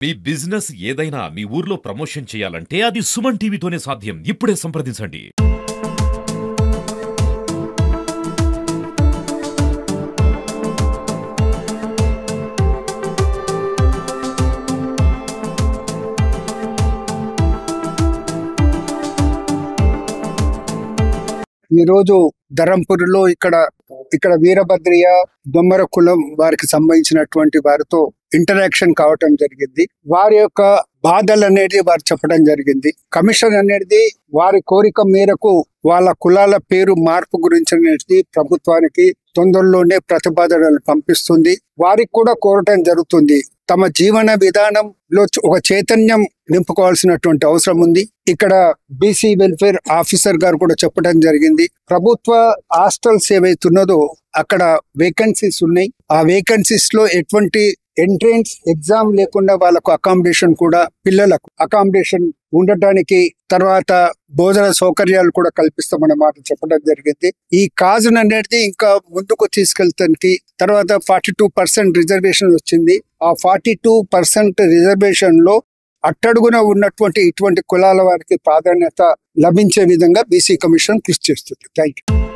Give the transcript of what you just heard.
మీ business ఏదైనా మీ ఊర్లో promotion చేయాలంటే అది సుమన్ టీవీతోనే సాధ్యం. ఇప్పుడే సంప్రదించండి. ఈరోజు ధరంపూర్లో ఇక్కడ వీరభద్రయ్య దొమ్మర కులం వారికి సంబంధించినటువంటి వారితో ఇంటరాక్షన్ కావటం జరిగింది. వారి యొక్క బాధలు అనేది వారు చెప్పడం జరిగింది. కమిషన్ అనేది వారి కోరిక మేరకు వాళ్ళ కులాల పేరు మార్పు గురించి అనేది ప్రభుత్వానికి తొందరలోనే ప్రతిపాదనలు పంపిస్తుంది. వారికి కూడా కోరటం జరుగుతుంది. తమ జీవన విధానంలో ఒక చైతన్యం నింపుకోవాల్సినటువంటి అవసరం ఉంది. ఇక్కడ బీసీ వెల్ఫేర్ ఆఫీసర్ గారు కూడా చెప్పడం జరిగింది. ప్రభుత్వ హాస్టల్స్ ఏవైతున్నదో అక్కడ వేకెన్సీస్ ఉన్నాయి. ఆ వేకెన్సీస్ లో ఎటువంటి ఎంట్రన్స్ ఎగ్జామ్ లేకుండా వాళ్ళకు అకామిడేషన్ కూడా, పిల్లలకు అకామిడేషన్ ఉండటానికి, తర్వాత భోజన సౌకర్యాలు కూడా కల్పిస్తామన్న మాట చెప్పడం జరిగింది. ఈ కాజును అనేది ఇంకా ముందుకు తీసుకెళ్తానికి తర్వాత 42% రిజర్వేషన్ వచ్చింది. ఆ 42% రిజర్వేషన్ లో అట్టడుగున ఉన్నటువంటి ఇటువంటి కులాల వారికి ప్రాధాన్యత లభించే విధంగా బీసీ కమిషన్ కృషి చేస్తుంది. Thank you.